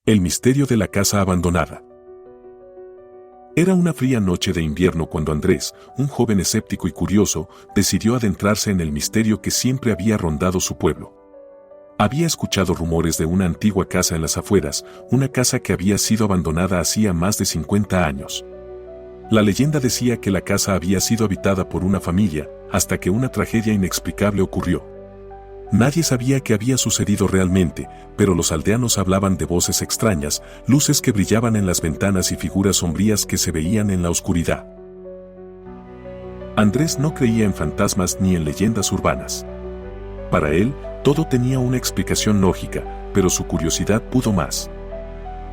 El misterio de la casa abandonada. Era una fría noche de invierno cuando Andrés, un joven escéptico y curioso, decidió adentrarse en el misterio que siempre había rondado su pueblo. Había escuchado rumores de una antigua casa en las afueras, una casa que había sido abandonada hacía más de 50 años. La leyenda decía que la casa había sido habitada por una familia, hasta que una tragedia inexplicable ocurrió. Nadie sabía qué había sucedido realmente, pero los aldeanos hablaban de voces extrañas, luces que brillaban en las ventanas y figuras sombrías que se veían en la oscuridad. Andrés no creía en fantasmas ni en leyendas urbanas. Para él, todo tenía una explicación lógica, pero su curiosidad pudo más.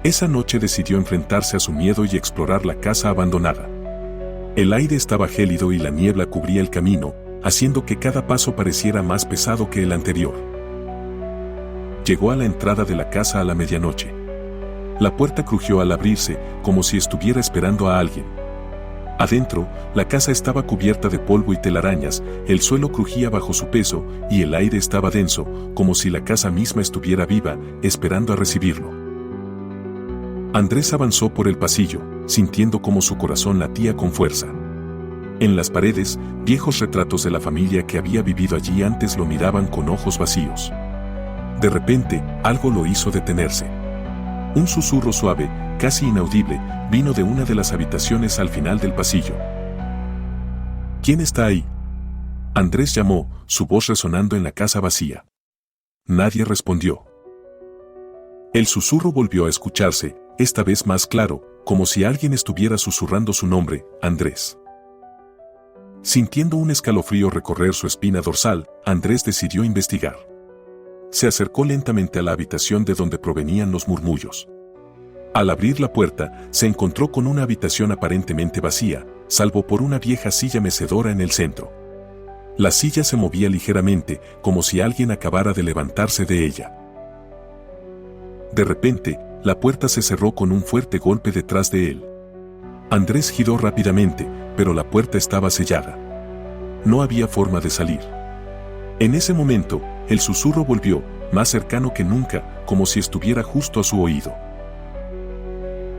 Esa noche decidió enfrentarse a su miedo y explorar la casa abandonada. El aire estaba gélido y la niebla cubría el camino, haciendo que cada paso pareciera más pesado que el anterior. Llegó a la entrada de la casa a la medianoche. La puerta crujió al abrirse, como si estuviera esperando a alguien. Adentro, la casa estaba cubierta de polvo y telarañas, el suelo crujía bajo su peso y el aire estaba denso, como si la casa misma estuviera viva, esperando a recibirlo. Andrés avanzó por el pasillo, sintiendo como su corazón latía con fuerza. En las paredes, viejos retratos de la familia que había vivido allí antes lo miraban con ojos vacíos. De repente, algo lo hizo detenerse. Un susurro suave, casi inaudible, vino de una de las habitaciones al final del pasillo. ¿Quién está ahí?, Andrés llamó, su voz resonando en la casa vacía. Nadie respondió. El susurro volvió a escucharse, esta vez más claro, como si alguien estuviera susurrando su nombre, Andrés. Sintiendo un escalofrío recorrer su espina dorsal, Andrés decidió investigar. Se acercó lentamente a la habitación de donde provenían los murmullos. Al abrir la puerta, se encontró con una habitación aparentemente vacía, salvo por una vieja silla mecedora en el centro. La silla se movía ligeramente, como si alguien acabara de levantarse de ella. De repente, la puerta se cerró con un fuerte golpe detrás de él. Andrés giró rápidamente, pero la puerta estaba sellada. No había forma de salir. En ese momento, el susurro volvió, más cercano que nunca, como si estuviera justo a su oído.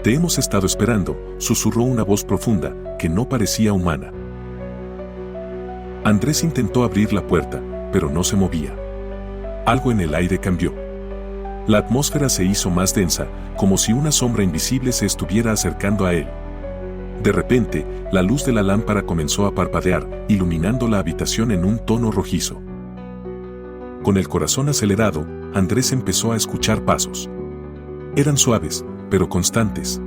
«Te hemos estado esperando», susurró una voz profunda, que no parecía humana. Andrés intentó abrir la puerta, pero no se movía. Algo en el aire cambió. La atmósfera se hizo más densa, como si una sombra invisible se estuviera acercando a él. De repente, la luz de la lámpara comenzó a parpadear, iluminando la habitación en un tono rojizo. Con el corazón acelerado, Andrés empezó a escuchar pasos. Eran suaves, pero constantes.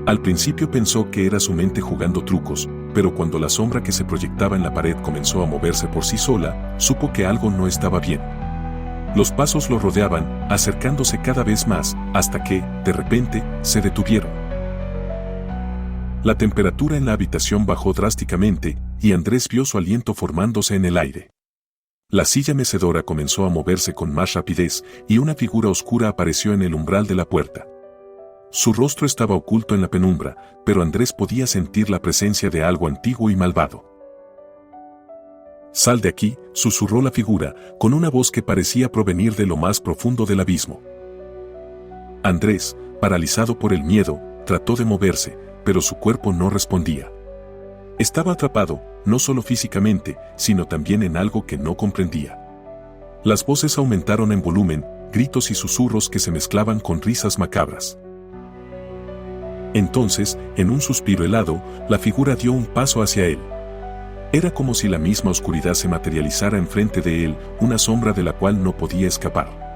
Al principio pensó que era su mente jugando trucos, pero cuando la sombra que se proyectaba en la pared comenzó a moverse por sí sola, supo que algo no estaba bien. Los pasos lo rodeaban, acercándose cada vez más, hasta que, de repente, se detuvieron. La temperatura en la habitación bajó drásticamente, y Andrés vio su aliento formándose en el aire. La silla mecedora comenzó a moverse con más rapidez, y una figura oscura apareció en el umbral de la puerta. Su rostro estaba oculto en la penumbra, pero Andrés podía sentir la presencia de algo antiguo y malvado. «Sal de aquí», susurró la figura, con una voz que parecía provenir de lo más profundo del abismo. Andrés, paralizado por el miedo, trató de moverse, pero su cuerpo no respondía. Estaba atrapado, no solo físicamente, sino también en algo que no comprendía. Las voces aumentaron en volumen, gritos y susurros que se mezclaban con risas macabras. Entonces, en un suspiro helado, la figura dio un paso hacia él. Era como si la misma oscuridad se materializara enfrente de él, una sombra de la cual no podía escapar.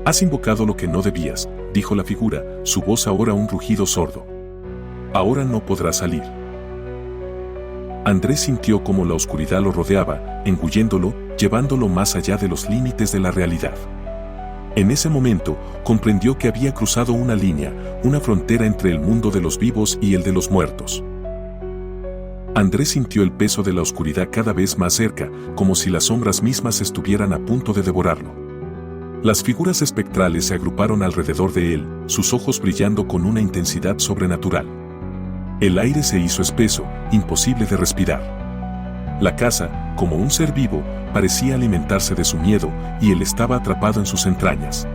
«Has invocado lo que no debías», dijo la figura, su voz ahora un rugido sordo. «Ahora no podrás salir». Andrés sintió como la oscuridad lo rodeaba, engulléndolo, llevándolo más allá de los límites de la realidad. En ese momento, comprendió que había cruzado una línea, una frontera entre el mundo de los vivos y el de los muertos. Andrés sintió el peso de la oscuridad cada vez más cerca, como si las sombras mismas estuvieran a punto de devorarlo. Las figuras espectrales se agruparon alrededor de él, sus ojos brillando con una intensidad sobrenatural. El aire se hizo espeso, imposible de respirar. La casa, como un ser vivo, parecía alimentarse de su miedo, y él estaba atrapado en sus entrañas.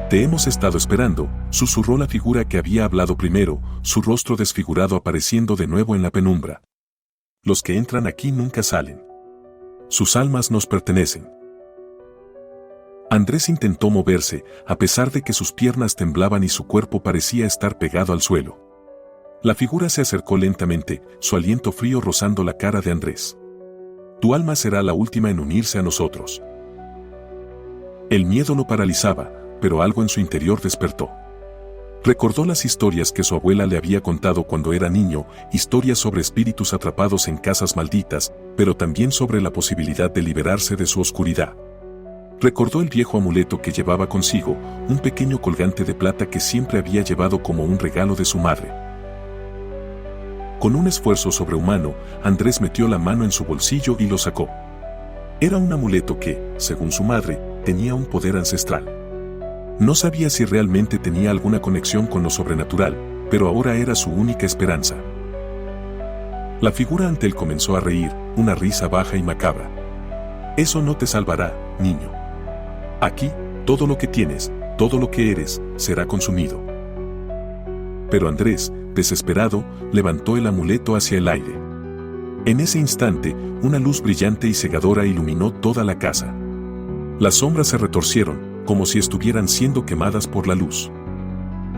Te hemos estado esperando, susurró la figura que había hablado primero, su rostro desfigurado apareciendo de nuevo en la penumbra. Los que entran aquí nunca salen. Sus almas nos pertenecen. Andrés intentó moverse, a pesar de que sus piernas temblaban y su cuerpo parecía estar pegado al suelo. La figura se acercó lentamente, su aliento frío rozando la cara de Andrés. Tu alma será la última en unirse a nosotros. El miedo lo paralizaba, pero algo en su interior despertó. Recordó las historias que su abuela le había contado cuando era niño, historias sobre espíritus atrapados en casas malditas, pero también sobre la posibilidad de liberarse de su oscuridad. Recordó el viejo amuleto que llevaba consigo, un pequeño colgante de plata que siempre había llevado como un regalo de su madre. Con un esfuerzo sobrehumano, Andrés metió la mano en su bolsillo y lo sacó. Era un amuleto que, según su madre, tenía un poder ancestral. No sabía si realmente tenía alguna conexión con lo sobrenatural, pero ahora era su única esperanza. La figura ante él comenzó a reír, una risa baja y macabra. Eso no te salvará, niño. Aquí, todo lo que tienes, todo lo que eres, será consumido. Pero Andrés, desesperado, levantó el amuleto hacia el aire. En ese instante, una luz brillante y cegadora iluminó toda la casa. Las sombras se retorcieron, como si estuvieran siendo quemadas por la luz.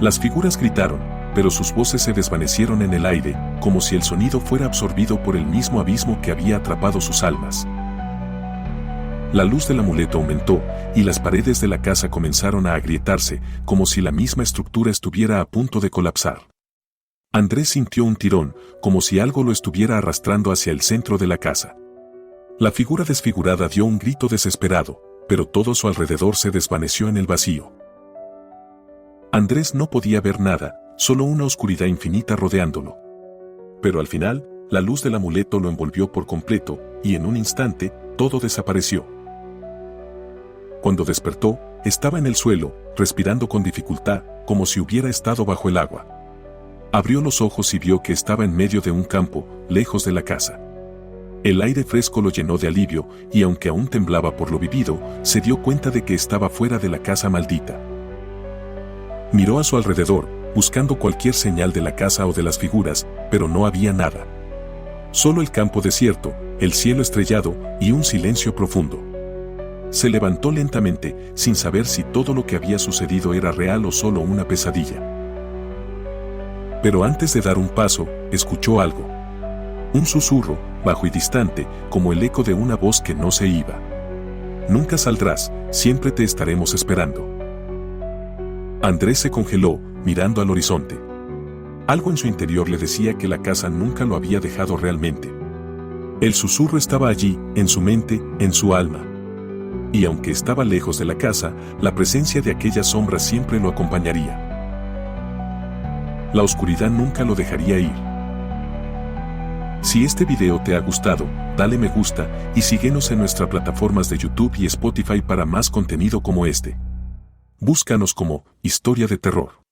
Las figuras gritaron, pero sus voces se desvanecieron en el aire, como si el sonido fuera absorbido por el mismo abismo que había atrapado sus almas. La luz del amuleto aumentó, y las paredes de la casa comenzaron a agrietarse, como si la misma estructura estuviera a punto de colapsar. Andrés sintió un tirón, como si algo lo estuviera arrastrando hacia el centro de la casa. La figura desfigurada dio un grito desesperado, pero todo a su alrededor se desvaneció en el vacío. Andrés no podía ver nada, solo una oscuridad infinita rodeándolo. Pero al final, la luz del amuleto lo envolvió por completo, y en un instante, todo desapareció. Cuando despertó, estaba en el suelo, respirando con dificultad, como si hubiera estado bajo el agua. Abrió los ojos y vio que estaba en medio de un campo, lejos de la casa. El aire fresco lo llenó de alivio, y aunque aún temblaba por lo vivido, se dio cuenta de que estaba fuera de la casa maldita. Miró a su alrededor, buscando cualquier señal de la casa o de las figuras, pero no había nada. Solo el campo desierto, el cielo estrellado y un silencio profundo. Se levantó lentamente, sin saber si todo lo que había sucedido era real o solo una pesadilla. Pero antes de dar un paso, escuchó algo. Un susurro, bajo y distante, como el eco de una voz que no se iba. Nunca saldrás, siempre te estaremos esperando. Andrés se congeló, mirando al horizonte. Algo en su interior le decía que la casa nunca lo había dejado realmente. El susurro estaba allí, en su mente, en su alma. Y aunque estaba lejos de la casa, la presencia de aquella sombra siempre lo acompañaría. La oscuridad nunca lo dejaría ir. Si este video te ha gustado, dale me gusta y síguenos en nuestras plataformas de YouTube y Spotify para más contenido como este. Búscanos como Historia de Terror.